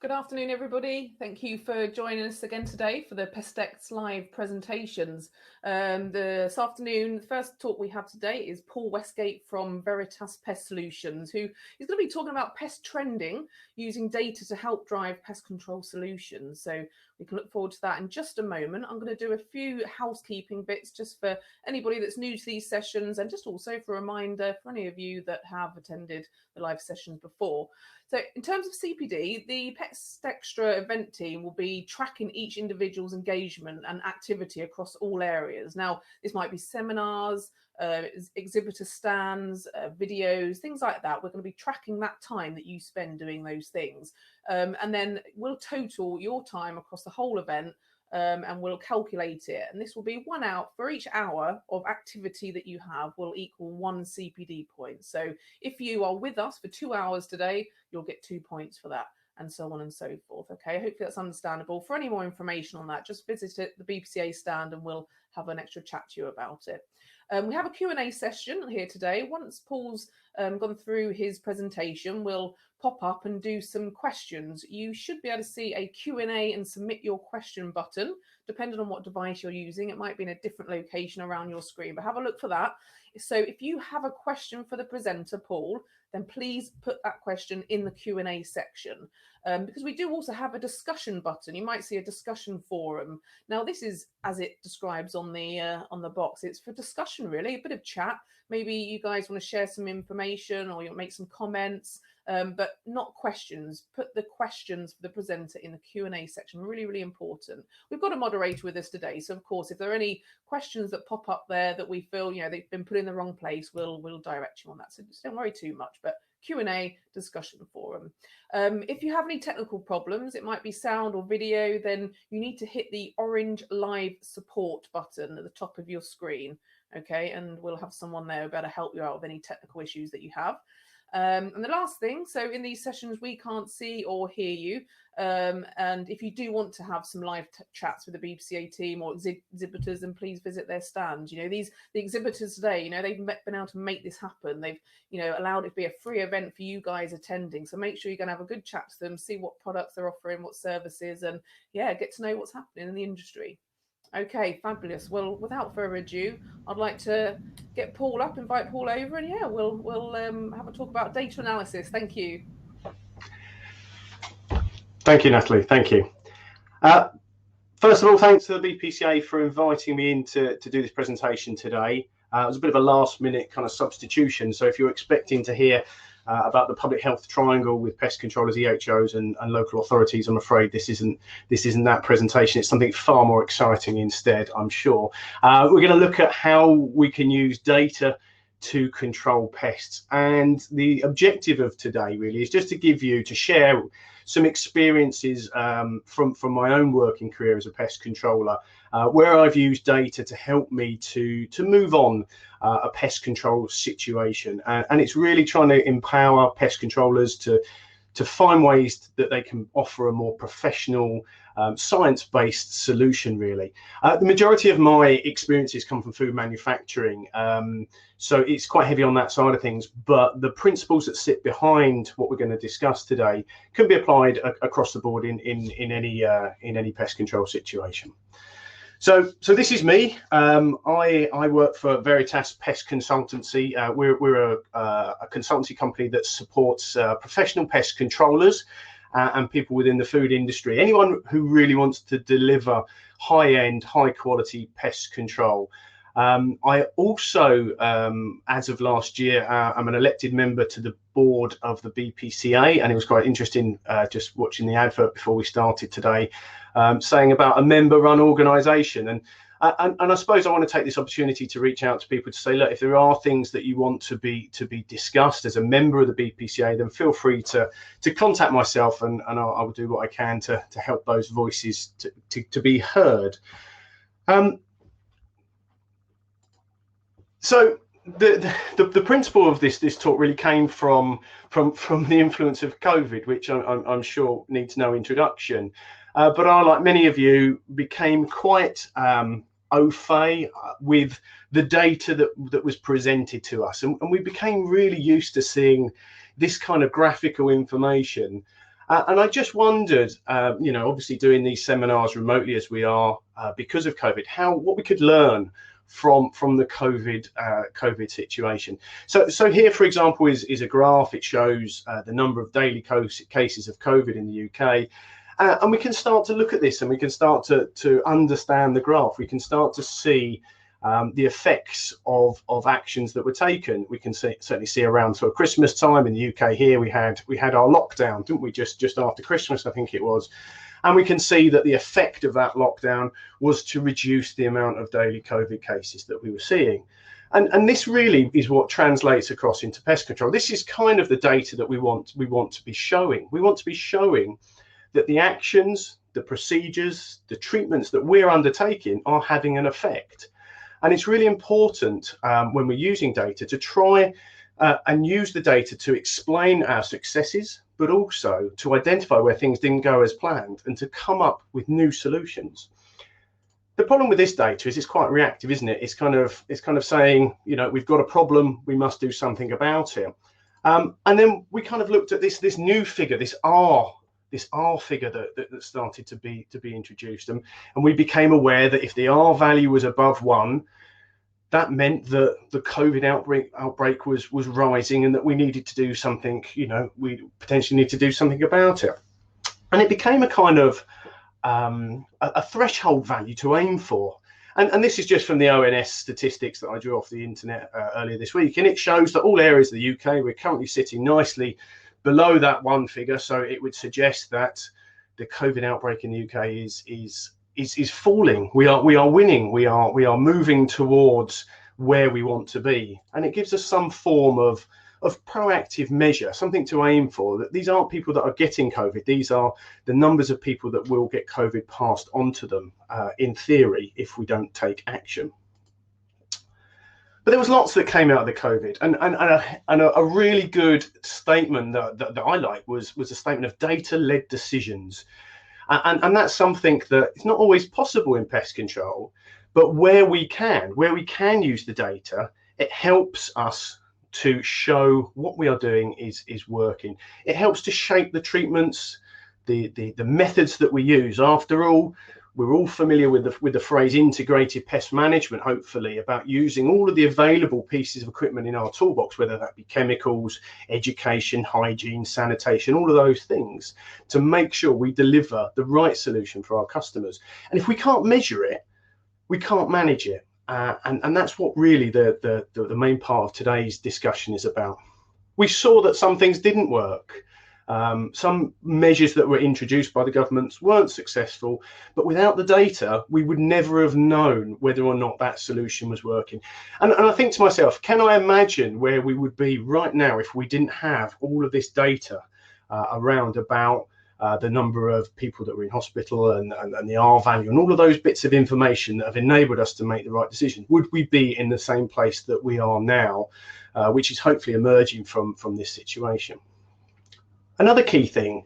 Good afternoon, everybody. Thank you for joining us again today for the PestExtra live presentations. This afternoon, the first talk we have today is Paul Westgate from Veritas Pest Solutions, who is going to be talking about pest trending using data to help drive pest control solutions. So we can look forward to that in just a moment. I'm going to do a few housekeeping bits just for anybody that's new to these sessions, and just also for a reminder for any of you that have attended the live sessions before. So in terms of CPD, the PestExtra event team will be tracking each individual's engagement and activity across all areas. Now, this might be seminars, exhibitor stands, videos, things like that. We're going to be tracking that time that you spend doing those things. And then we'll total your time across the whole event, and we'll calculate it. And this will be 1 hour for each hour of activity that you have will equal 1 CPD point. So if you are with us for 2 hours today, you'll get 2 points for that, and so on and so forth. Okay, hopefully that's understandable. For any more information on that, just visit the BPCA stand and we'll have an extra chat to you about it. We have a Q&A session here today. Once Paul's gone through his presentation, we'll pop up and do some questions. You should be able to see a Q&A and submit your question button, depending on what device you're using. It might be in a different location around your screen, but have a look for that. So if you have a question for the presenter, Paul, then please put that question in the Q&A section, because we do also have a discussion button. You might see a discussion forum. Now, this is, as it describes on the box, it's for discussion, really, a bit of chat. Maybe you guys want to share some information or you'll make some comments, but not questions. Put the questions for the presenter in the Q&A section. Really, really important. We've got a moderator with us today, so of course, if there are any questions that pop up there that we feel they've been put in the wrong place, we'll direct you on that. So just don't worry too much. But Q&A, discussion forum. If you have any technical problems, it might be sound or video, then you need to hit the orange live support button at the top of your screen. Okay, and we'll have someone there who'll be able to help you out with any technical issues that you have. And the last thing, so in these sessions, we can't see or hear you. And if you do want to have some live chats with the BPCA team or exhibitors, then please visit their stands. The exhibitors today, they've been able to make this happen. They've, allowed it to be a free event for you guys attending. So make sure you're going to have a good chat to them, see what products they're offering, what services, and get to know what's happening in the industry. Okay, fabulous. Well, without further ado, I'd like to get Paul up, invite Paul over, and we'll have a talk about data analysis. Thank you. Thank you, Natalie. Thank you. First of all, thanks to the BPCA for inviting me in to do this presentation today. It was a bit of a last-minute kind of substitution, so if you're expecting to hear about the public health triangle with pest controllers, EHOs, and local authorities, I'm afraid this isn't that presentation. It's something far more exciting instead, I'm sure. We're going to look at how we can use data to control pests, and the objective of today really is just to share some experiences from my own working career as a pest controller, where I've used data to help me to move on a pest control situation, and it's really trying to empower pest controllers to find ways that they can offer a more professional, science-based solution, really. The majority of my experiences come from food manufacturing, so it's quite heavy on that side of things, but the principles that sit behind what we're going to discuss today can be applied across the board in any pest control situation. So this is me. I work for Veritas Pest Consultancy. We're a consultancy company that supports professional pest controllers and people within the food industry. Anyone who really wants to deliver high-end, high-quality pest control. I also, as of last year, I'm an elected member to the board of the BPCA, and it was quite interesting just watching the advert before we started today, saying about a member-run organisation. And I suppose I want to take this opportunity to reach out to people to say, look, if there are things that you want to be discussed as a member of the BPCA, then feel free to contact myself, and I will do what I can to help those voices to be heard. So the principle of this talk really came from the influence of COVID, which I'm sure needs no introduction. But I, like many of you, became quite au fait with the data that was presented to us, and we became really used to seeing this kind of graphical information. And I just wondered, obviously doing these seminars remotely as we are because of COVID, what we could learn from the COVID situation. So here, for example, is a graph. It shows the number of daily cases of COVID in the UK. And we can start to look at this, and we can start to understand the graph. We can start to see the effects of actions that were taken. We can certainly see around sort of Christmas time in the UK here, we had our lockdown, didn't we, just after Christmas, I think it was. And we can see that the effect of that lockdown was to reduce the amount of daily COVID cases that we were seeing. And this really is what translates across into pest control. This is kind of the data that we want to be showing. We want to be showing that the actions, the procedures, the treatments that we're undertaking are having an effect. And it's really important when we're using data to try and use the data to explain our successes, but also to identify where things didn't go as planned and to come up with new solutions. The problem with this data is it's quite reactive, isn't it? It's kind of saying, we've got a problem, we must do something about it. And then we kind of looked at this new figure, this R figure that started to be introduced, and we became aware that if the R value was above 1, that meant that the COVID outbreak was rising, and that we needed to do something. We potentially need to do something about it. And it became a kind of a threshold value to aim for. And this is just from the ONS statistics that I drew off the internet earlier this week, and it shows that all areas of the UK, we're currently sitting nicely below that 1 figure. So it would suggest that the COVID outbreak in the UK is falling. We are winning. We are moving towards where we want to be, and it gives us some form of proactive measure, something to aim for. That these aren't people that are getting COVID. These are the numbers of people that will get COVID passed on to them, in theory, if we don't take action. But there was lots that came out of the COVID, and a really good statement that I like was a statement of data-led decisions, and that's something that is not always possible in pest control, but where we can use the data, it helps us to show what we are doing is working. It helps to shape the treatments, the methods that we use. After all, we're all familiar with the phrase integrated pest management, hopefully, about using all of the available pieces of equipment in our toolbox, whether that be chemicals, education, hygiene, sanitation, all of those things, to make sure we deliver the right solution for our customers. And if we can't measure it, we can't manage it. And that's what really the main part of today's discussion is about. We saw that some things didn't work. Some measures that were introduced by the governments weren't successful, but without the data, we would never have known whether or not that solution was working. And I think to myself, can I imagine where we would be right now if we didn't have all of this data around about the number of people that were in hospital and the R value and all of those bits of information that have enabled us to make the right decision? Would we be in the same place that we are now, which is hopefully emerging from this situation? Another key thing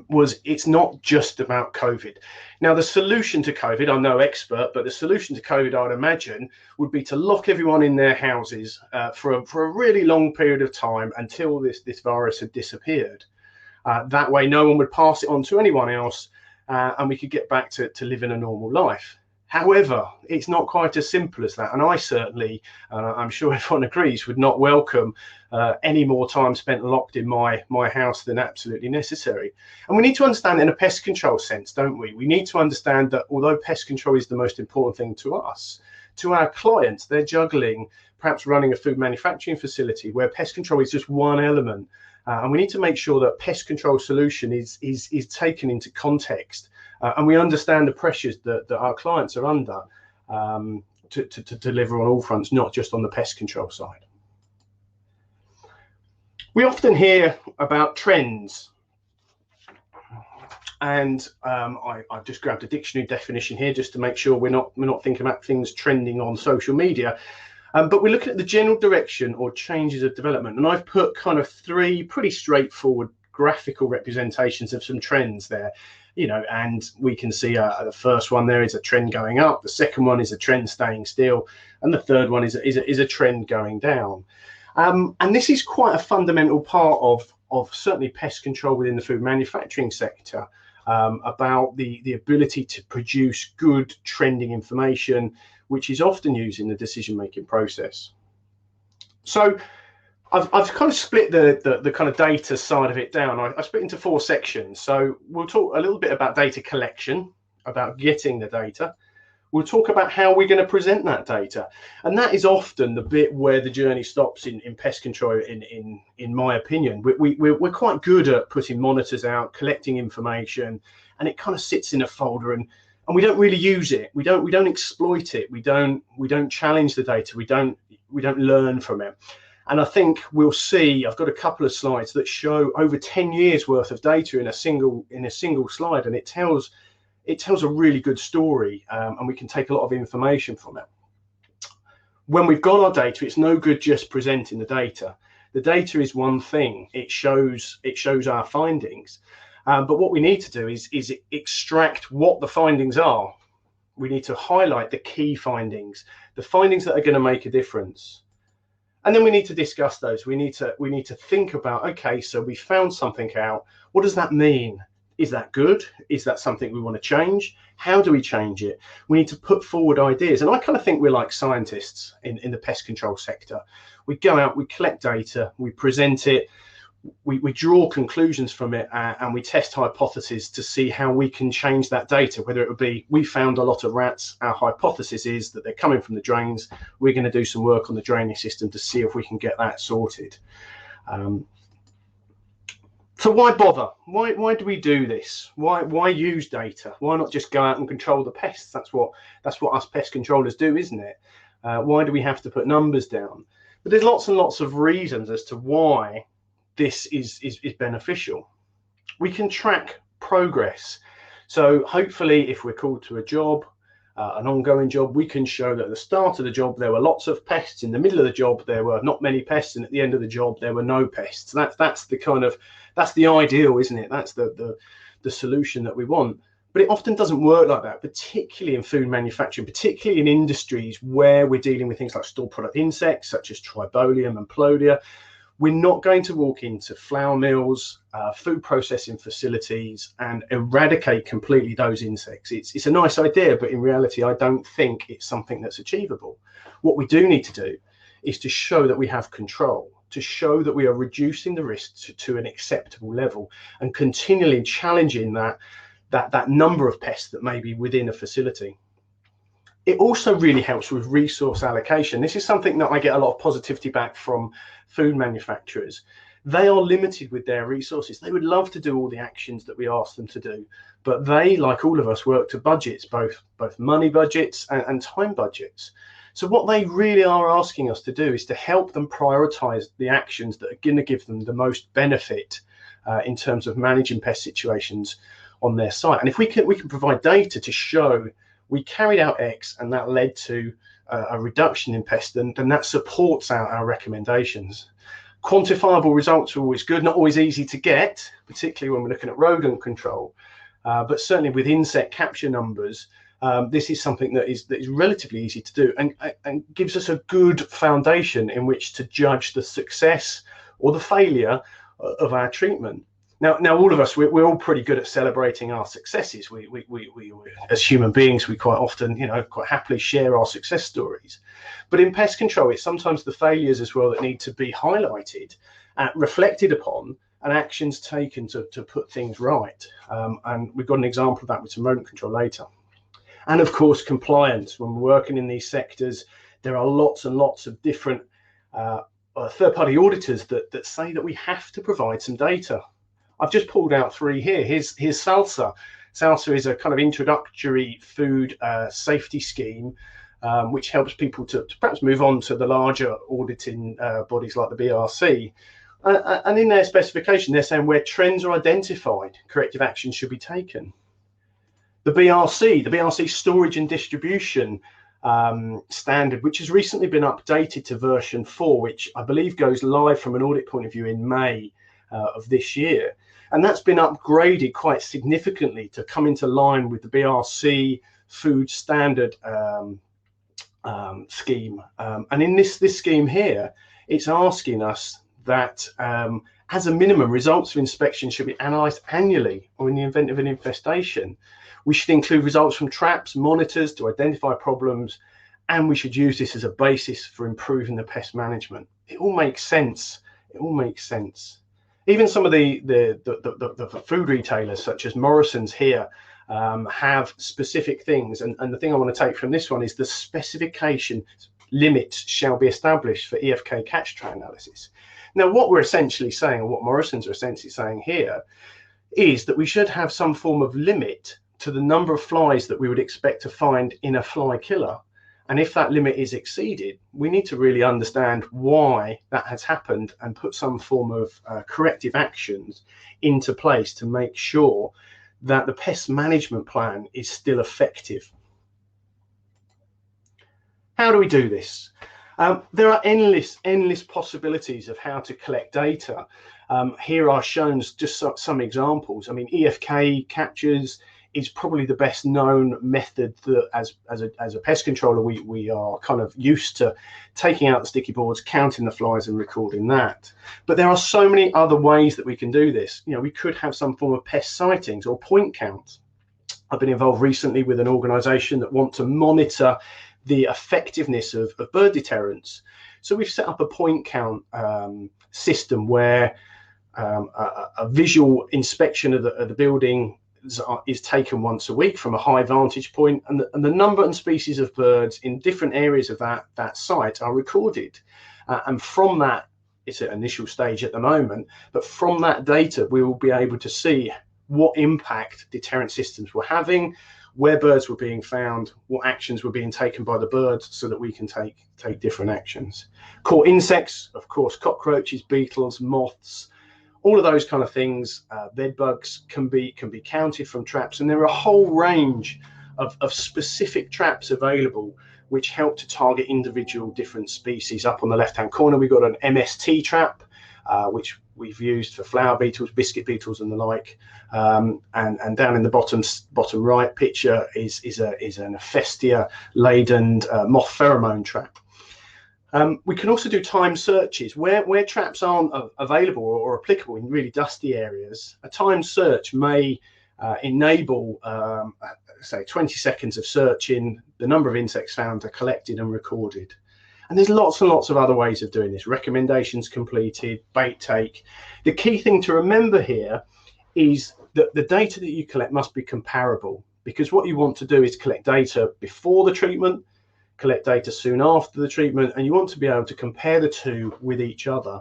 was it's not just about COVID. Now, the solution to COVID, I'm no expert, but the solution to COVID, I would imagine, would be to lock everyone in their houses for a really long period of time until this virus had disappeared. That way, no one would pass it on to anyone else, and we could get back to living a normal life. However, it's not quite as simple as that, and I certainly, I'm sure everyone agrees, would not welcome any more time spent locked in my house than absolutely necessary. And we need to understand in a pest control sense, don't we? We need to understand that although pest control is the most important thing to us, to our clients, they're juggling perhaps running a food manufacturing facility where pest control is just one element. And we need to make sure that pest control solution is taken into context, and we understand the pressures that our clients are under to deliver on all fronts, not just on the pest control side. We often hear about trends, and I've just grabbed a dictionary definition here just to make sure we're not thinking about things trending on social media. But we're looking at the general direction or changes of development, and I've put kind of 3 pretty straightforward graphical representations of some trends there, and we can see the first one there is a trend going up, the second one is a trend staying still, and the third one is a trend going down. And this is quite a fundamental part certainly pest control within the food manufacturing sector, about the ability to produce good trending information, which is often used in the decision-making process. So I've kind of split the kind of data side of it down. I split into 4 sections. So we'll talk a little bit about data collection, about getting the data. We'll talk about how we're going to present that data. And that is often the bit where the journey stops in pest control, in my opinion. We're quite good at putting monitors out, collecting information, and it kind of sits in a folder, and we don't really use it. We don't exploit it. We don't challenge the data. We don't learn from it. And I think we'll see, I've got a couple of slides that show over 10 years worth of data in a single slide, and it tells a really good story, and we can take a lot of information from it. When we've got our data, it's no good just presenting the data. The data is one thing. It shows our findings, but what we need to do is extract what the findings are. We need to highlight the key findings, the findings that are going to make a difference. And then we need to discuss those. We need to think about, okay, so we found something out. What does that mean? Is that good? Is that something we want to change? How do we change it? We need to put forward ideas. And I kind of think we're like scientists in the pest control sector. We go out, we collect data, we present it, we draw conclusions from it, and we test hypotheses to see how we can change that data, whether it would be, we found a lot of rats, our hypothesis is that they're coming from the drains, we're going to do some work on the drainage system to see if we can get that sorted. So why bother? Why do we do this? Why use data? Why not just go out and control the pests? That's what us pest controllers do, isn't it? Why do we have to put numbers down? But there's lots and lots of reasons as to why this is beneficial. We can track progress. So hopefully, if we're called to a job, an ongoing job, we can show that at the start of the job there were lots of pests, in the middle of the job there were not many pests, and at the end of the job there were no pests. That's the ideal, isn't it? That's the solution that we want. But it often doesn't work like that, particularly in food manufacturing, particularly in industries where we're dealing with things like store product insects such as Tribolium and Plodia. We're not going to walk into flour mills, food processing facilities, and eradicate completely those insects. It's a nice idea, but in reality, I don't think it's something that's achievable. What we do need to do is to show that we have control, to show that we are reducing the risk to an acceptable level, and continually challenging that number of pests that may be within a facility. It also really helps with resource allocation. This is something that I get a lot of positivity back from food manufacturers. They are limited with their resources. They would love to do all the actions that we ask them to do, but they, like all of us, work to budgets, both money budgets and time budgets. So what they really are asking us to do is to help them prioritize the actions that are going to give them the most benefit in terms of managing pest situations on their site. And if we can provide data to show we carried out X and that led to a reduction in pests, then that supports our recommendations. Quantifiable results are always good, not always easy to get, particularly when we're looking at rodent control, but certainly with insect capture numbers, this is something that is relatively easy to do and gives us a good foundation in which to judge the success or the failure of our treatment. Now, all of us, we're all pretty good at celebrating our successes. We as human beings, we quite often, quite happily share our success stories. But in pest control, it's sometimes the failures as well that need to be highlighted, reflected upon, and actions taken to put things right. And we've got an example of that with some rodent control later. And of course, compliance. When we're working in these sectors, there are lots and lots of different third-party auditors that say that we have to provide some data. I've just pulled out 3 here. Here's SALSA. SALSA is a kind of introductory food safety scheme, which helps people to perhaps move on to the larger auditing bodies like the BRC. And in their specification, they're saying where trends are identified, corrective action should be taken. The BRC storage and distribution standard, which has recently been updated to version 4, which I believe goes live from an audit point of view in May of this year. And that's been upgraded quite significantly to come into line with the BRC food standard scheme. And in this scheme here, it's asking us that As a minimum, results of inspection should be analysed annually, or in the event of an infestation. We should include results from traps, monitors to identify problems, and we should use this as a basis for improving the pest management. It all makes sense. It all makes sense. Even some of the food retailers, such as Morrison's here, have specific things. And the thing I want to take from this one is the specification limits shall be established for EFK catch tray analysis. Now, what we're essentially saying, or what Morrison's are essentially saying here, is that we should have some form of limit to the number of flies that we would expect to find in a fly killer. And if that limit is exceeded, we need to really understand why that has happened and put some form of corrective actions into place to make sure that the pest management plan is still effective. How do we do this? There are endless possibilities of how to collect data. Here are shown just some examples. I mean, EFK captures is probably the best known method that as a pest controller we are kind of used to taking out the sticky boards, counting the flies and recording that. But there are so many other ways that we can do this. You know, we could have some form of pest sightings or point counts. I've been involved recently with an organisation that want to monitor the effectiveness of bird deterrents. So we've set up a point count system where a visual inspection of the building is taken once a week from a high vantage point, and the number and species of birds in different areas of that site are recorded. And from that, it's at initial stage at the moment, but from that data, we will be able to see what impact deterrent systems were having, where birds were being found, what actions were being taken by the birds, so that we can take different actions. Core insects, of course, cockroaches, beetles, moths, all of those kind of things, bed bugs can be counted from traps, and there are a whole range of specific traps available which help to target individual different species. Up on the left-hand corner, we've got an MST trap, which we've used for flower beetles, biscuit beetles, and the like. And down in the bottom right picture is an Ephestia-laden moth pheromone trap. We can also do time searches where traps aren't available or applicable in really dusty areas. A time search may enable, say, 20 seconds of searching. The number of insects found are collected and recorded. And there's lots and lots of other ways of doing this. Recommendations completed, bait take. The key thing to remember here is that the data that you collect must be comparable, because what you want to do is collect data before the treatment, collect data soon after the treatment, and you want to be able to compare the two with each other.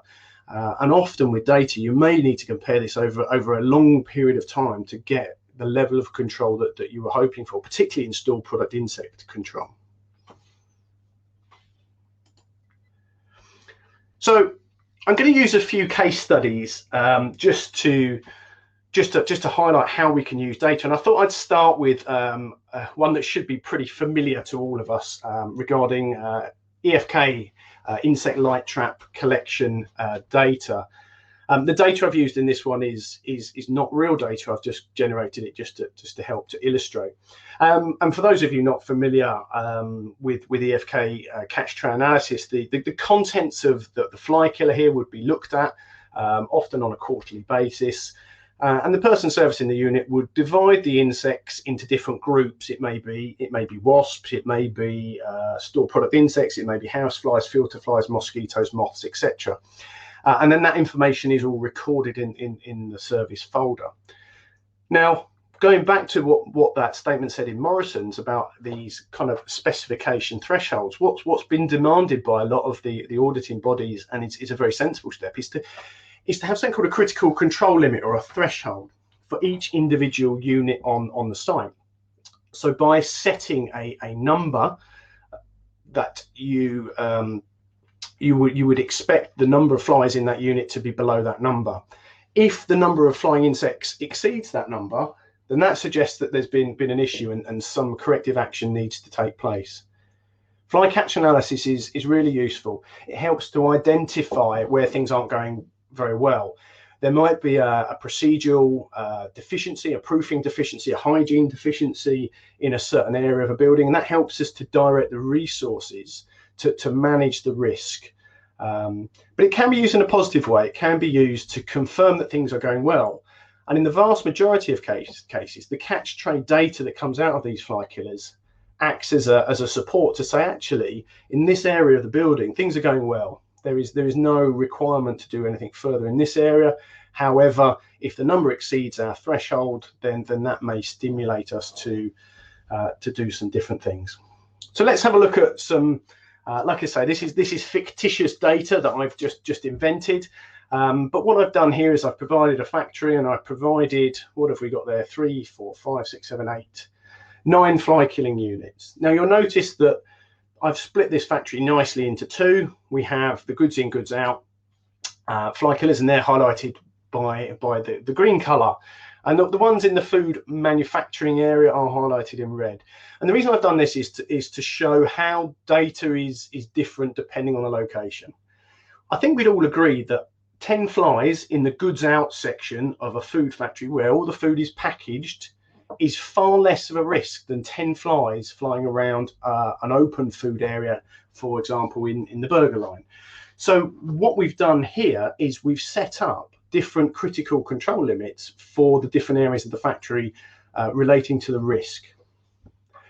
And often with data, you may need to compare this over a long period of time to get the level of control that you were hoping for, particularly in store product insect control. So I'm going to use a few case studies just to highlight how we can use data. And I thought I'd start with one that should be pretty familiar to all of us regarding EFK, insect light trap collection data. The data I've used in this one is not real data. I've just generated it just to help to illustrate. And for those of you not familiar with EFK catch tray analysis, the contents of the fly killer here would be looked at often on a quarterly basis. And the person servicing the unit would divide the insects into different groups. It may be wasps, it may be store product insects, it may be house flies, filter flies, mosquitoes, moths, etc. And then that information is all recorded in the service folder. Now, going back to what that statement said in Morrison's about these kind of specification thresholds, what's been demanded by a lot of the auditing bodies, and it's a very sensible step, is to have something called a critical control limit, or a threshold, for each individual unit on the site. So by setting a number that you would expect the number of flies in that unit to be below that number. If the number of flying insects exceeds that number, then that suggests that there's been an issue and some corrective action needs to take place. Fly catch analysis is really useful. It helps to identify where things aren't going very well. There might be a procedural deficiency, a proofing deficiency, a hygiene deficiency in a certain area of a building, and that helps us to direct the resources to manage the risk. But it can be used in a positive way. It can be used to confirm that things are going well. And in the vast majority of cases, the catch tray data that comes out of these fly killers acts as a support to say, actually, in this area of the building, things are going well. There is no requirement to do anything further in this area. However, if the number exceeds our threshold, then that may stimulate us to do some different things. So let's have a look at some. Like I say, this is fictitious data that I've just invented. But what I've done here is I've provided a factory, and I've provided, what have we got there? 3, 4, 5, 6, 7, 8, 9 fly killing units. Now you'll notice that I've split this factory nicely into 2. We have the goods in, goods out fly killers, and they're highlighted by the green color. And the ones in the food manufacturing area are highlighted in red. And the reason I've done this is to show how data is different depending on the location. I think we'd all agree that 10 flies in the goods out section of a food factory where all the food is packaged is far less of a risk than 10 flies flying around an open food area, for example, in the burger line. So what we've done here is we've set up different critical control limits for the different areas of the factory relating to the risk.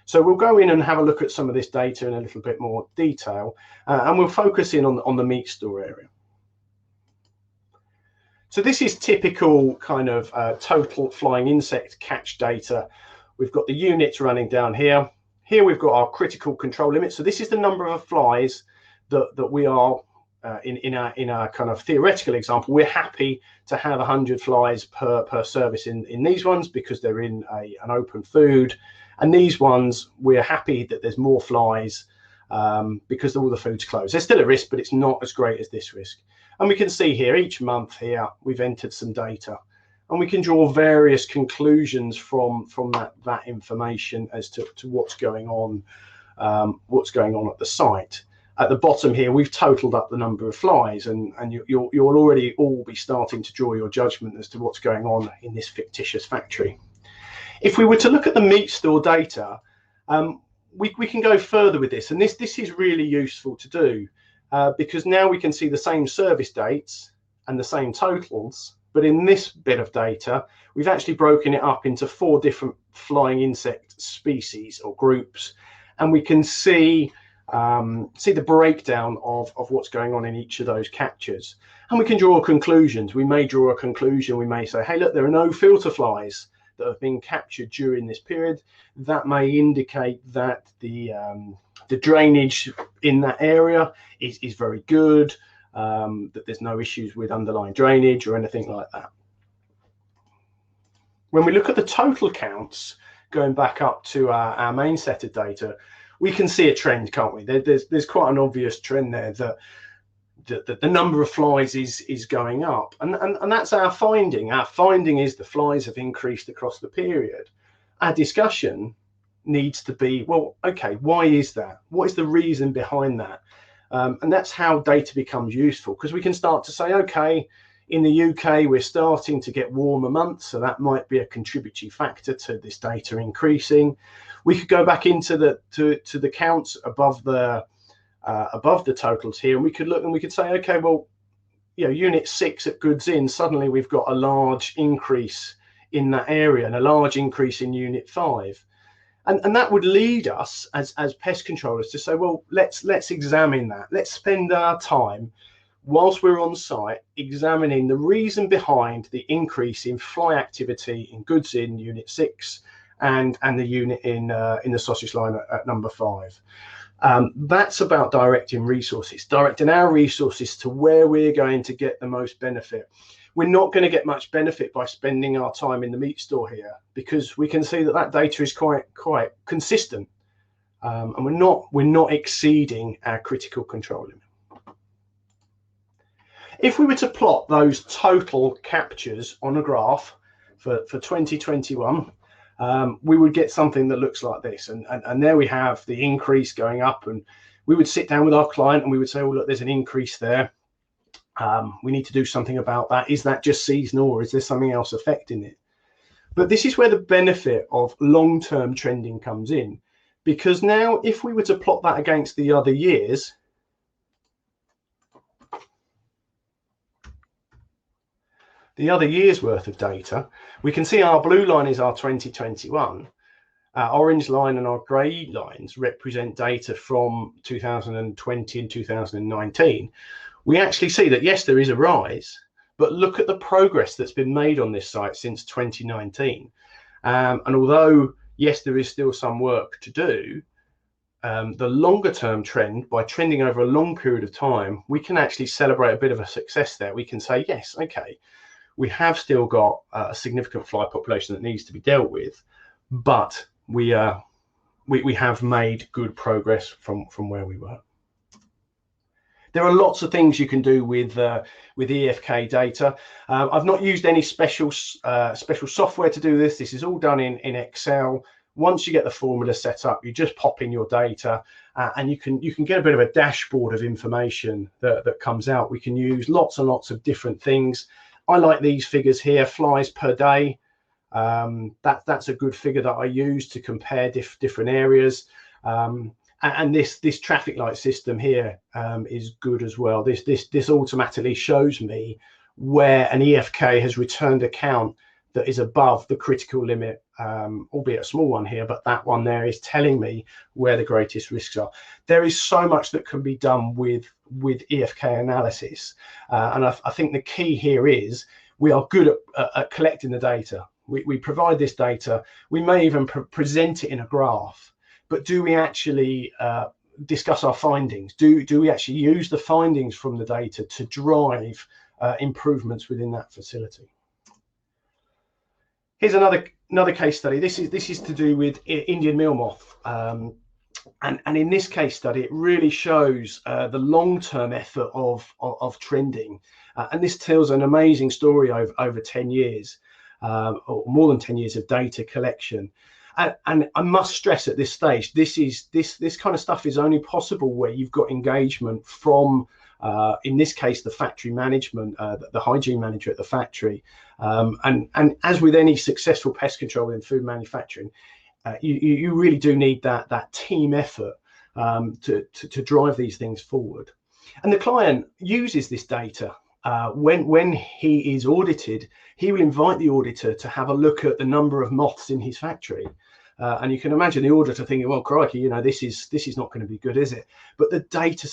So we'll go in and have a look at some of this data in a little bit more detail, and we'll focus in on the meat store area. So this is typical kind of total flying insect catch data. We've got the units running down here. Here we've got our critical control limit. So this is the number of flies that we are in our kind of theoretical example. We're happy to have 100 flies per service in these ones because they're in an open food, and these ones we're happy that there's more flies because all the food's closed. There's still a risk, but it's not as great as this risk. And we can see here each month here we've entered some data, and we can draw various conclusions from that information as to what's going on at the site. At the bottom here, we've totaled up the number of flies, and you'll already all be starting to draw your judgment as to what's going on in this fictitious factory. If we were to look at the meat store data, we can go further with this, and this is really useful to do because now we can see the same service dates and the same totals, but in this bit of data, we've actually broken it up into 4 different flying insect species or groups, and we can see the breakdown of what's going on in each of those captures, and we can draw conclusions. We may draw a conclusion. We may say, hey, look, there are no filter flies that have been captured during this period. That may indicate that the drainage in that area is very good, that there's no issues with underlying drainage or anything like that. When we look at the total counts, going back up to our main set of data, we can see a trend, can't we? There's quite an obvious trend there that the number of flies is going up, and that's our finding. Our finding is the flies have increased across the period. Our discussion needs to be, well, okay, why is that? What is the reason behind that? And that's how data becomes useful, because we can start to say, okay, in the UK we're starting to get warmer months, so that might be a contributory factor to this data increasing. We could go back into the counts above the totals here, and we could look and we could say, okay, well, unit 6 at goods in, suddenly we've got a large increase in that area and a large increase in unit 5, and that would lead us as pest controllers to say, well, let's examine that. Let's spend our time whilst we're on site examining the reason behind the increase in fly activity in goods in unit 6 and the unit in the sausage line at number 5. That's about directing our resources to where we're going to get the most benefit. We're not going to get much benefit by spending our time in the meat store here, because we can see that data is quite consistent, and we're not exceeding our critical control limit. If we were to plot those total captures on a graph for 2021, we would get something that looks like this, and there we have the increase going up, and we would sit down with our client and we would say, oh, look, there's an increase there. We need to do something about that. Is that just seasonal, or is there something else affecting it? But this is where the benefit of long-term trending comes in, because now if we were to plot that against the other years, the other year's worth of data, we can see our blue line is our 2021. Our orange line and our grey lines represent data from 2020 and 2019. We actually see that, yes, there is a rise, but look at the progress that's been made on this site since 2019. And although, yes, there is still some work to do, the longer term trend, by trending over a long period of time, we can actually celebrate a bit of a success there. We can say, yes, okay, we have still got a significant fly population that needs to be dealt with, but we have made good progress from where we were. There are lots of things you can do with EFK data. I've not used any special software to do this. This is all done in Excel. Once you get the formula set up, you just pop in your data, and you can get a bit of a dashboard of information that comes out. We can use lots and lots of different things. I like these figures here, flies per day. That's a good figure that I use to compare different areas. And this traffic light system here is good as well. This automatically shows me where an EFK has returned a count that is above the critical limit, albeit a small one here, but that one there is telling me where the greatest risks are. There is so much that can be done with EFK analysis, and I think the key here is we are good at collecting the data. We provide this data. We may even present it in a graph, but do we actually discuss our findings? Do we actually use the findings from the data to drive improvements within that facility? Here's another case study. This is to do with Indian meal moth, and in this case study, it really shows the long-term effort of trending, and this tells an amazing story over 10 years, or more than 10 years of data collection. And I must stress at this stage, this kind of stuff is only possible where you've got engagement from, in this case, the factory management, the hygiene manager at the factory. And as with any successful pest control in food manufacturing, you really do need that team effort to drive these things forward. And the client uses this data. When he is audited, he will invite the auditor to have a look at the number of moths in his factory. And you can imagine the auditor thinking, well, crikey, this is not going to be good, is it? But the data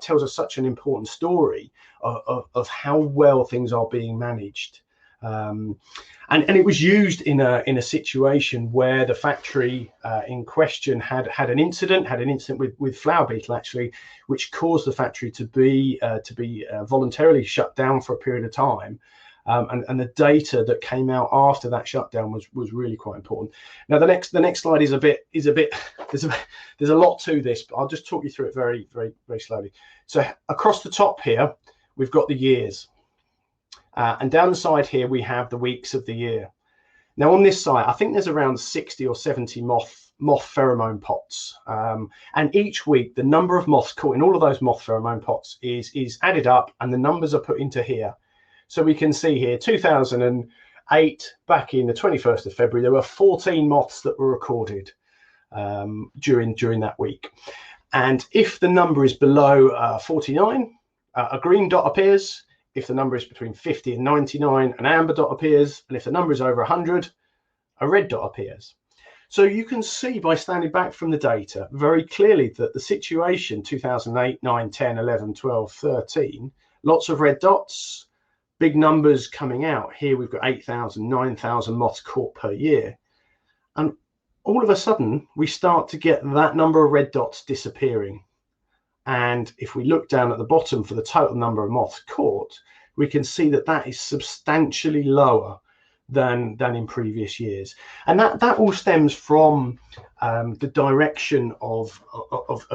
tells us such an important story of how well things are being managed. And it was used in a situation where the factory in question had an incident with flower beetle, actually, which caused the factory to be voluntarily shut down for a period of time. And the data that came out after that shutdown was really quite important. Now the next slide is a bit there's a lot to this, but I'll just talk you through it very, very, very slowly. So across the top here, we've got the years. And down the side here, we have the weeks of the year. Now on this site, I think there's around 60 or 70 moth pheromone pots. And each week, the number of moths caught in all of those moth pheromone pots is added up, and the numbers are put into here. So we can see here, 2008, back in the 21st of February, there were 14 moths that were recorded during that week. And if the number is below 49, a green dot appears. If the number is between 50 and 99, an amber dot appears. And if the number is over 100, a red dot appears. So you can see by standing back from the data very clearly that the situation 2008, 9, 10, 11, 12, 13, lots of red dots, big numbers coming out. Here we've got 8,000, 9,000 moths caught per year. And all of a sudden, we start to get that number of red dots disappearing. And if we look down at the bottom for the total number of moths caught, we can see that is substantially lower than in previous years. And that all stems from the direction of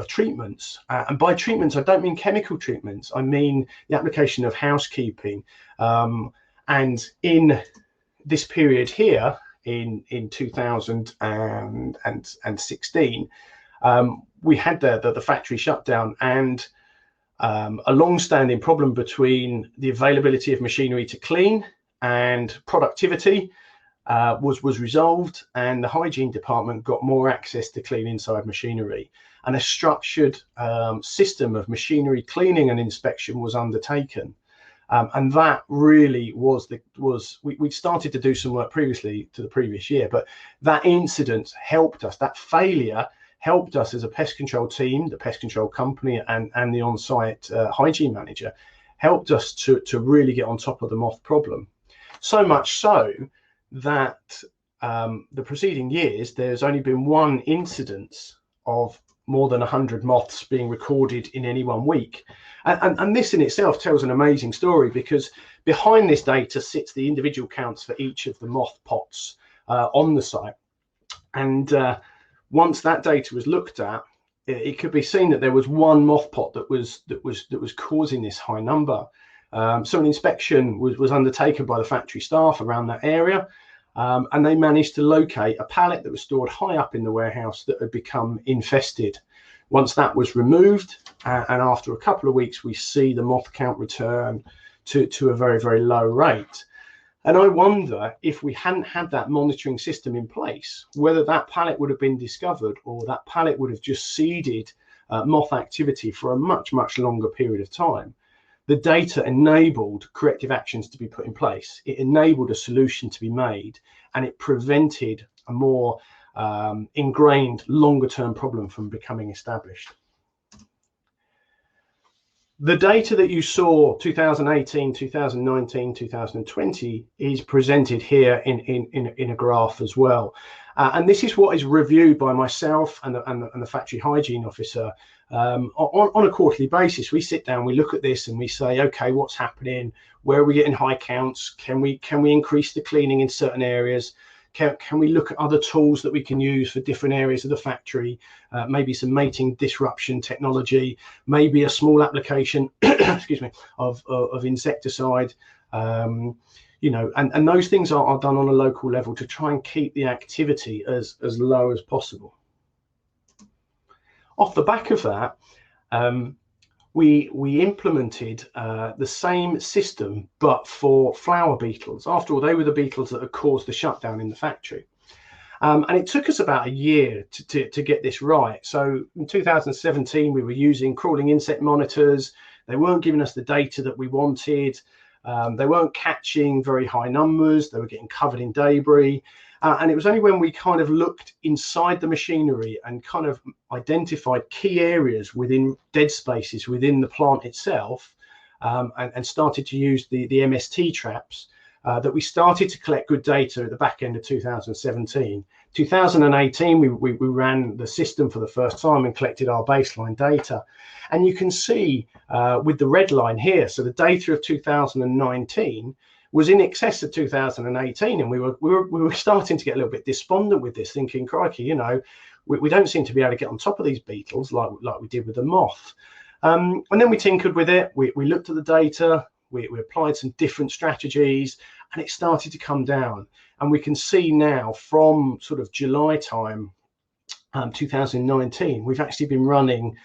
treatments. And by treatments, I don't mean chemical treatments. I mean the application of housekeeping. And in this period here, in 2016, we had the factory shutdown, and a long-standing problem between the availability of machinery to clean and productivity was resolved, and the hygiene department got more access to clean inside machinery, and a structured system of machinery cleaning and inspection was undertaken. And that really we started to do some work previously to the previous year, but that incident helped us, that failure helped us as a pest control team, the pest control company, and the on-site hygiene manager, helped us to really get on top of the moth problem. So much so that the preceding years, there's only been one incidence of more than 100 moths being recorded in any 1 week. And this in itself tells an amazing story, because behind this data sits the individual counts for each of the moth pots on the site. And once that data was looked at, it could be seen that there was one moth pot that was causing this high number. So an inspection was undertaken by the factory staff around that area, and they managed to locate a pallet that was stored high up in the warehouse that had become infested. Once that was removed, and after a couple of weeks, we see the moth count return to a very, very low rate. And I wonder, if we hadn't had that monitoring system in place, whether that pallet would have been discovered, or that pallet would have just seeded moth activity for a much, much longer period of time. The data enabled corrective actions to be put in place. It enabled a solution to be made, and it prevented a more ingrained, longer-term problem from becoming established. The data that you saw 2018, 2019, 2020 is presented here in a graph as well. And this is what is reviewed by myself and the factory hygiene officer on a quarterly basis. We sit down, we look at this, and we say, okay, what's happening? Where are we getting high counts? Can we increase the cleaning in certain areas? Can we look at other tools that we can use for different areas of the factory? Maybe some mating disruption technology, maybe a small application, excuse me, of insecticide. You know, and those things are done on a local level to try and keep the activity as low as possible. Off the back of that, we implemented the same system, but for flower beetles. After all, they were the beetles that had caused the shutdown in the factory. And it took us about a year to get this right. So in 2017, we were using crawling insect monitors. They weren't giving us the data that we wanted. They weren't catching very high numbers. They were getting covered in debris. And it was only when we kind of looked inside the machinery and kind of identified key areas within dead spaces within the plant itself, and started to use the MST traps, that we started to collect good data at the back end of 2017. 2018, we ran the system for the first time and collected our baseline data. And you can see with the red line here, so the data of 2019 was in excess of 2018, and we were starting to get a little bit despondent with this, thinking, crikey, you know, we don't seem to be able to get on top of these beetles like we did with the moth. And then we tinkered with it. We looked at the data. We applied some different strategies, and it started to come down. And we can see now from sort of July time, 2019, we've actually been running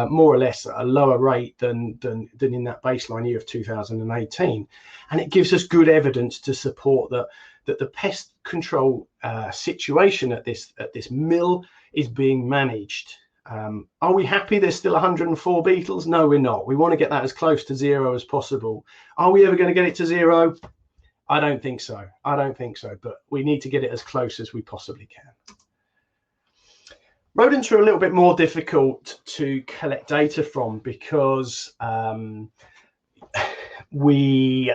more or less at a lower rate than in that baseline year of 2018, and it gives us good evidence to support that the pest control situation at this mill is being managed. Are we happy there's still 104 beetles? No, we're not. We want to get that as close to zero as possible. Are we ever going to get it to zero? I don't think so. I don't think so, but we need to get it as close as we possibly can. Rodents are a little bit more difficult to collect data from because we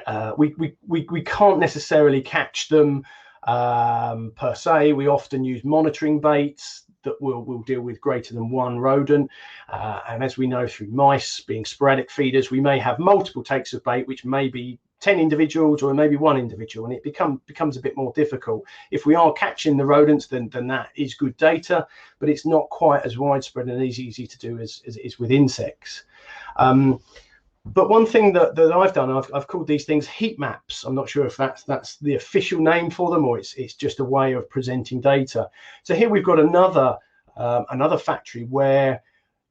can't necessarily catch them per se. We often use monitoring baits that will deal with greater than one rodent, and as we know through mice being sporadic feeders, we may have multiple takes of bait, which may be 10 individuals or maybe one individual, and it becomes a bit more difficult. If we are catching the rodents, then that is good data, but it's not quite as widespread and as easy to do as it is with insects. But one thing that I've done, I've called these things heat maps. I'm not sure if that's the official name for them, or it's just a way of presenting data. So here we've got another factory where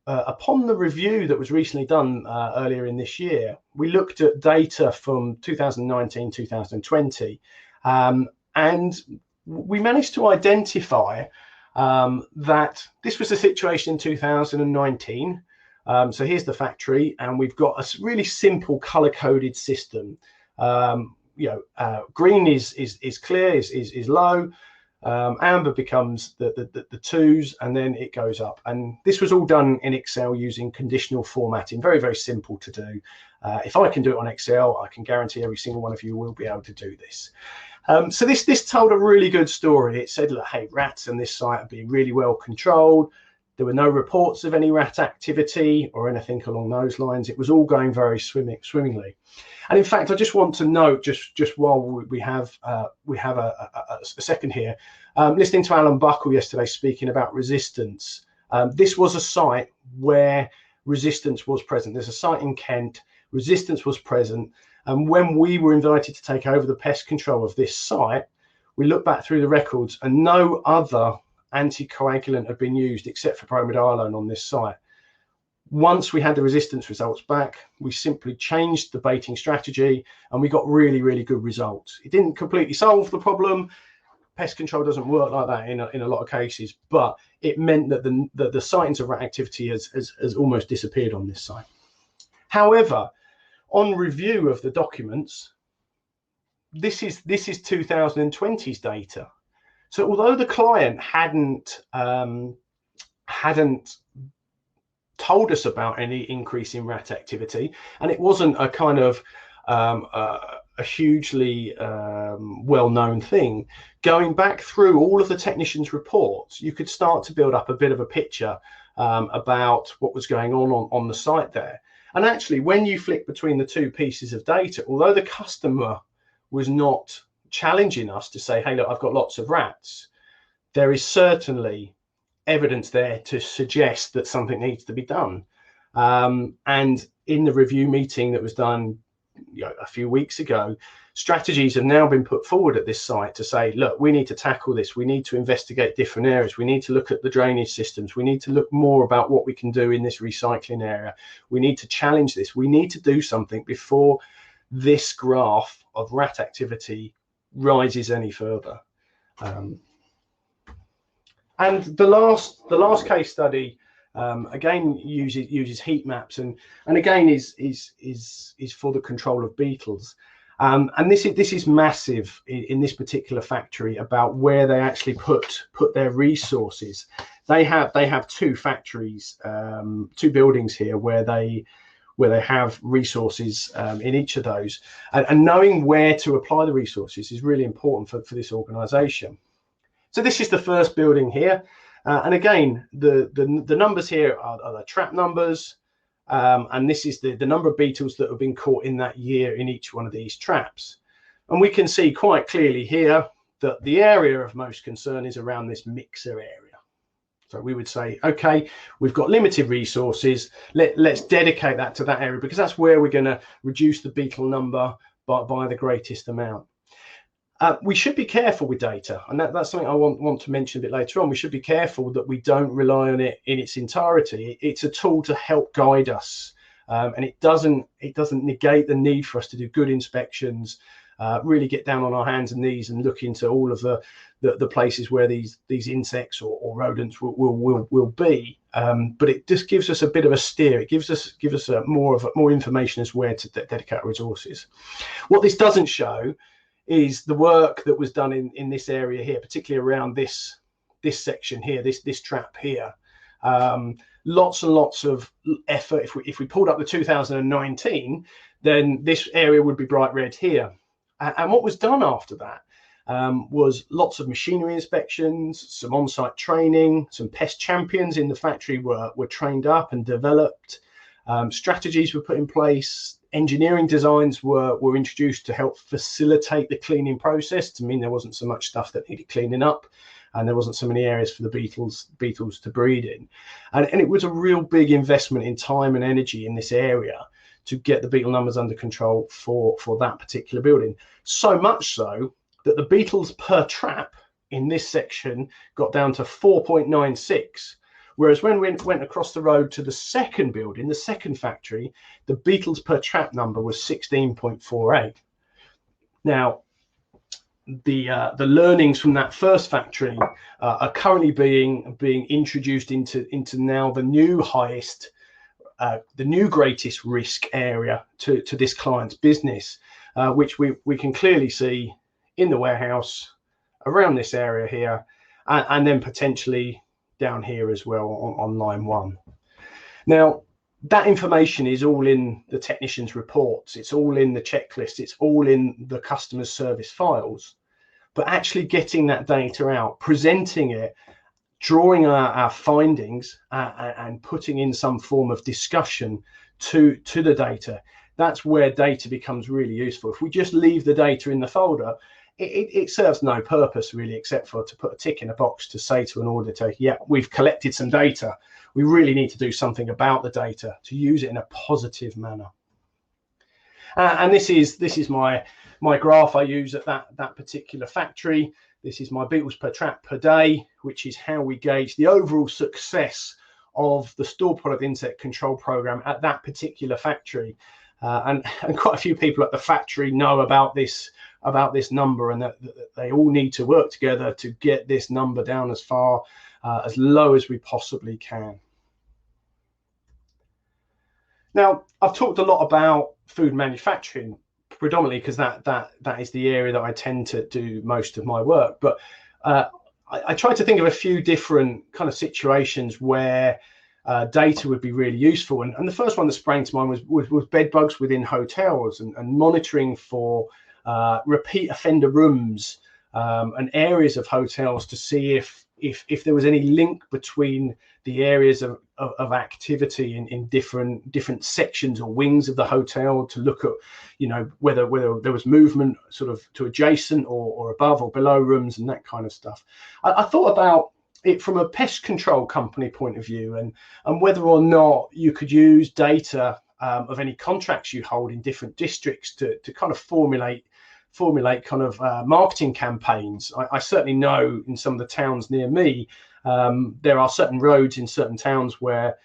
upon the review that was recently done earlier in this year, we looked at data from 2019, 2020, and we managed to identify that this was the situation in 2019. So here's the factory, and we've got a really simple color-coded system. Green is clear, is low. Amber becomes the twos, and then it goes up. And this was all done in Excel using conditional formatting. Very, very simple to do. If I can do it on Excel, I can guarantee every single one of you will be able to do this. So this told a really good story. It said, look, hey, rats on this site are being really well controlled. There were no reports of any rat activity or anything along those lines. It was all going very swimmingly. And in fact, I just want to note, just while we have a second here, listening to Alan Buckle yesterday speaking about resistance. This was a site where resistance was present. There's a site in Kent, resistance was present. And when we were invited to take over the pest control of this site, we looked back through the records and no other anticoagulant had been used except for bromidolone on this site. Once we had the resistance results back, we simply changed the baiting strategy and we got really, really good results. It didn't completely solve the problem. Pest control doesn't work like that in a lot of cases, but it meant that the sightings of rat activity has almost disappeared on this site. However, on review of the documents, this is 2020's data. So although the client hadn't told us about any increase in rat activity, and it wasn't a kind of a hugely well-known thing, going back through all of the technicians' reports, you could start to build up a bit of a picture about what was going on the site there. And actually, when you flick between the two pieces of data, although the customer was not challenging us to say, hey, look, I've got lots of rats, there is certainly evidence there to suggest that something needs to be done. And in the review meeting that was done a few weeks ago, strategies have now been put forward at this site to say, look, we need to tackle this. We need to investigate different areas. We need to look at the drainage systems. We need to look more about what we can do in this recycling area. We need to challenge this. We need to do something before this graph of rat activity rises any further. And the last case study again uses heat maps and again is for the control of beetles. And this is massive in this particular factory about where they actually put their resources. They have two factories, two buildings here where they have resources in each of those, and knowing where to apply the resources is really important for this organization. So this is the first building here, and again the numbers here are the trap numbers, and this is the number of beetles that have been caught in that year in each one of these traps. And we can see quite clearly here that the area of most concern is around this mixer area. So we would say, okay, we've got limited resources, let's dedicate that to that area, because that's where we're going to reduce the beetle number by the greatest amount. We should be careful with data, and that's something I want to mention a bit later on. We should be careful that we don't rely on it in its entirety. It's a tool to help guide us, and it doesn't negate the need for us to do good inspections, really get down on our hands and knees and look into all of the places where these insects or rodents will be. But it just gives us a bit of a steer. It gives us more information as where to dedicate our resources. What this doesn't show is the work that was done in this area here, particularly around this section here, this trap here. Lots and lots of effort. If we pulled up the 2019, then this area would be bright red here. And what was done after that was lots of machinery inspections, some on-site training, some pest champions in the factory were trained up and developed. Strategies were put in place. Engineering designs were introduced to help facilitate the cleaning process, to mean there wasn't so much stuff that needed cleaning up, and there wasn't so many areas for the beetles to breed in. And it was a real big investment in time and energy in this area to get the beetle numbers under control for that particular building. So much so that the beetles per trap in this section got down to 4.96. Whereas when we went across the road to the second building, the second factory, the beetles per trap number was 16.48. Now, the learnings from that first factory are currently being introduced into now the new highest the new greatest risk area to this client's business, which we can clearly see in the warehouse around this area here, and then potentially down here as well on line 1. Now, that information is all in the technician's reports, it's all in the checklist, it's all in the customer service files. But actually getting that data out, presenting it, drawing our findings and putting in some form of discussion to the data, that's where data becomes really useful. If we just leave the data in the folder, it serves no purpose really, except for to put a tick in a box to say to an auditor, yeah, we've collected some data. We really need to do something about the data to use it in a positive manner. And this is my graph I use at that particular factory. This is my beetles per trap per day, which is how we gauge the overall success of the store product insect control program at that particular factory. And quite a few people at the factory know about this number, and that they all need to work together to get this number down as far as low as we possibly can. Now, I've talked a lot about food manufacturing, predominantly because that is the area that I tend to do most of my work. But I tried to think of a few different kind of situations where data would be really useful. And the first one that sprang to mind was bed bugs within hotels and monitoring for repeat offender rooms and areas of hotels to see if there was any link between the areas of activity in different sections or wings of the hotel, to look at, you know, whether there was movement sort of to adjacent or above or below rooms and that kind of stuff. I thought about it from a pest control company point of view, and whether or not you could use data of any contracts you hold in different districts to kind of formulate kind of marketing campaigns. I certainly know in some of the towns near me, there are certain roads in certain towns where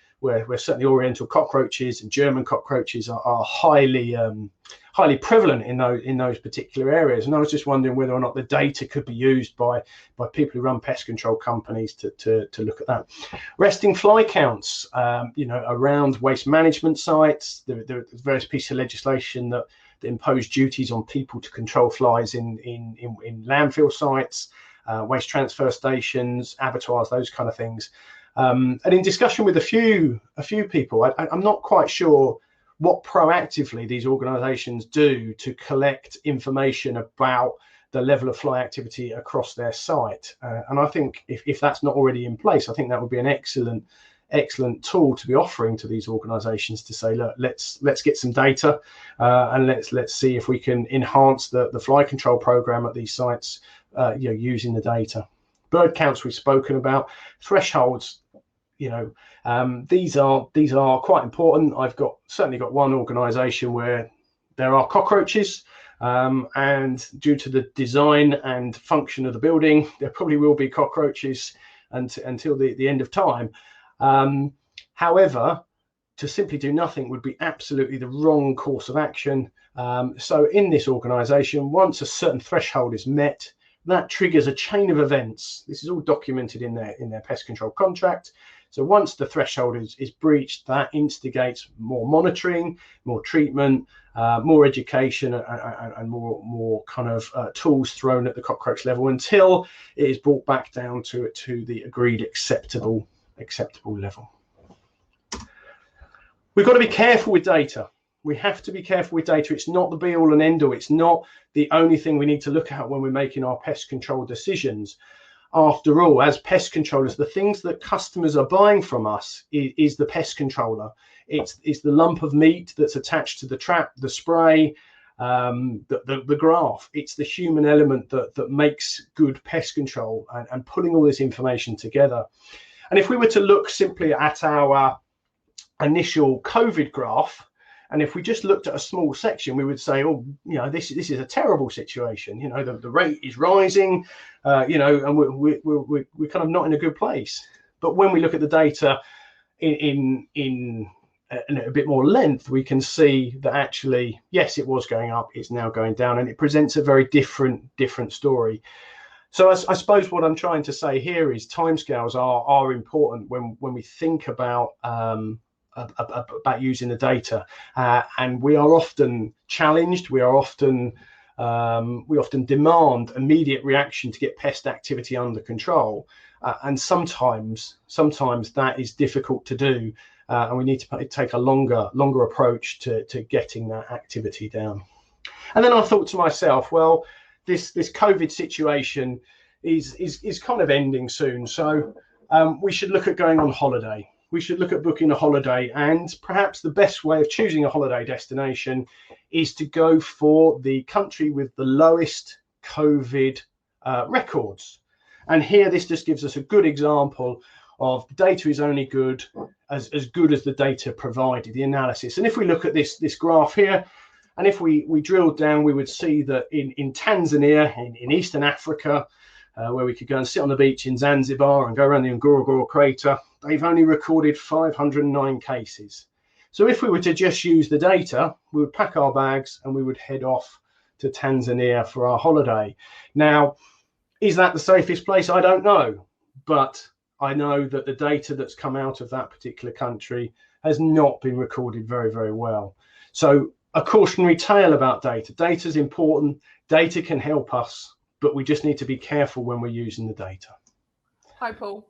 certainly oriental cockroaches and German cockroaches are highly prevalent in those particular areas. And I was just wondering whether or not the data could be used by people who run pest control companies to look at that. Resting fly counts, you know, around waste management sites. There are various pieces of legislation that impose duties on people to control flies in landfill sites, waste transfer stations, abattoirs, those kind of things. And in discussion with a few people, I'm not quite sure what proactively these organisations do to collect information about the level of fly activity across their site. And I think if that's not already in place, I think that would be an excellent tool to be offering to these organisations to say, look, let's get some data and let's see if we can enhance the fly control program at these sites, you know, using the data. Bird counts we've spoken about. Thresholds, you know, these are quite important. I've certainly got one organisation where there are cockroaches, and due to the design and function of the building, there probably will be cockroaches until the end of time. However, to simply do nothing would be absolutely the wrong course of action. So in this organisation, once a certain threshold is met, that triggers a chain of events. This is all documented in their pest control contract. So once the threshold is breached, that instigates more monitoring, more treatment, more education, and more kind of tools thrown at the cockroach level until it is brought back down to the agreed acceptable level. We've got to be careful with data. We have to be careful with data. It's not the be all and end all. It's not the only thing we need to look at when we're making our pest control decisions. After all, as pest controllers, the things that customers are buying from us is the pest controller. It's the lump of meat that's attached to the trap, the spray, the graph. It's the human element that makes good pest control and pulling all this information together. And if we were to look simply at our initial COVID graph, and if we just looked at a small section, we would say, oh, you know, this is a terrible situation. You know, the rate is rising, you know, and we're kind of not in a good place. But when we look at the data in a bit more length, we can see that actually, yes, it was going up, it's now going down, and it presents a very different story. So I suppose what I'm trying to say here is timescales are important when we think about about using the data, and we are often challenged. We often demand immediate reaction to get pest activity under control, and sometimes that is difficult to do, and we need to take a longer approach to getting that activity down. And then I thought to myself, well, this COVID situation is kind of ending soon, so we should look at going on holiday. We should look at booking a holiday, and perhaps the best way of choosing a holiday destination is to go for the country with the lowest COVID records. And here, this just gives us a good example of the data is only good as good as the data provided, the analysis. And if we look at this graph here, and if we drilled down, we would see that in Tanzania, in Eastern Africa, where we could go and sit on the beach in Zanzibar and go around the Ngorongoro crater, they've only recorded 509 cases. So if we were to just use the data, we would pack our bags and we would head off to Tanzania for our holiday. Now, is that the safest place? I don't know, but I know that the data that's come out of that particular country has not been recorded very, very well. So a cautionary tale about data. Data is important. Data can help us, but we just need to be careful when we're using the data. Hi, Paul.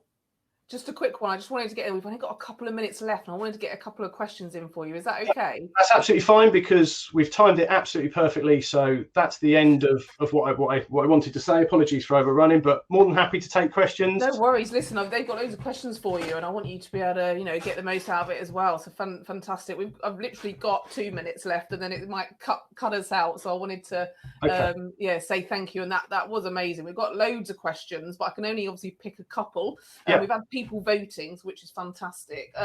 Just a quick one. I just wanted to get, we've only got a couple of minutes left, and I wanted to get a couple of questions in for you. Is that okay? That's absolutely fine, because we've timed it absolutely perfectly. So that's the end of what I wanted to say. Apologies for overrunning, but more than happy to take questions. No worries. Listen, they've got loads of questions for you, and I want you to be able to, get the most out of it as well. So fantastic. I've literally got 2 minutes left, and then it might cut us out. So I wanted to, say thank you, and that was amazing. We've got loads of questions, but I can only obviously pick a couple. We've had people voting, which is fantastic.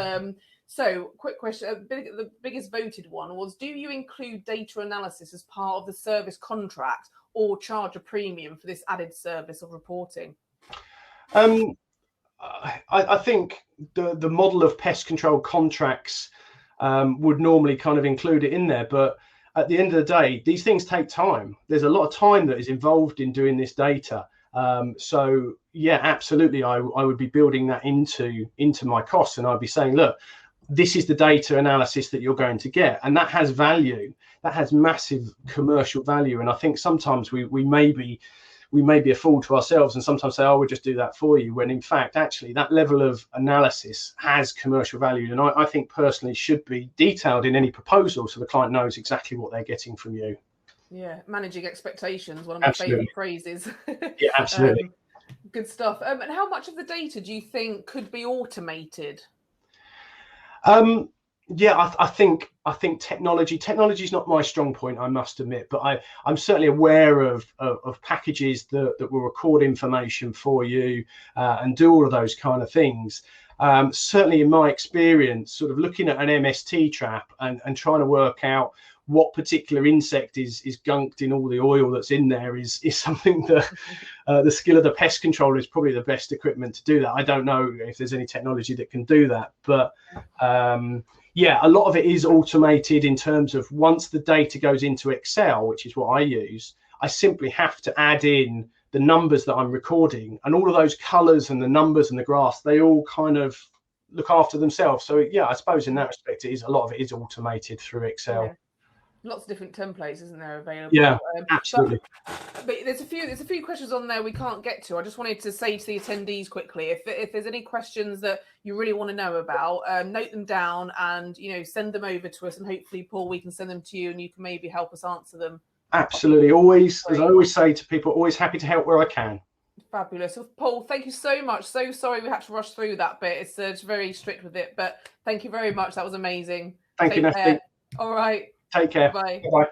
So quick question, the biggest voted one was, do you include data analysis as part of the service contract or charge a premium for this added service of reporting? I think the model of pest control contracts would normally kind of include it in there, but at the end of the day, these things take time. There's a lot of time that is involved in doing this data. So yeah, absolutely, I would be building that into my costs, and I'd be saying, look, this is the data analysis that you're going to get, and that has value. That has massive commercial value. And I think sometimes we may be a fool to ourselves and sometimes say, oh, we'll just do that for you, when in fact, actually, that level of analysis has commercial value. And I think personally should be detailed in any proposal so the client knows exactly what they're getting from you. Yeah, managing expectations, one of my favourite phrases. Yeah, absolutely. Good stuff. And how much of the data do you think could be automated? Yeah, I think technology is not my strong point, I must admit, but I'm certainly aware of packages that will record information for you and do all of those kind of things. Certainly in my experience, sort of looking at an MST trap and trying to work out what particular insect is gunked in all the oil that's in there is something that the skill of the pest controller is probably the best equipment to do that. I don't know if there's any technology that can do that, but yeah, a lot of it is automated in terms of once the data goes into Excel, which is what I use, I simply have to add in the numbers that I'm recording, and all of those colors and the numbers and the graphs, they all kind of look after themselves. So yeah, I suppose in that respect, a lot of it is automated through Excel. Yeah. Lots of different templates, isn't there, available? Yeah, absolutely. But there's a few questions on there we can't get to. I just wanted to say to the attendees quickly, if there's any questions that you really want to know about, note them down and send them over to us, and hopefully, Paul, we can send them to you and you can maybe help us answer them. Absolutely. Always, as I always say to people, always happy to help where I can. Fabulous. Well, Paul, thank you so much. So sorry we had to rush through that bit. It's very strict with it, but thank you very much. That was amazing. Thank you, Natalie. All right. Take care. Bye. Bye.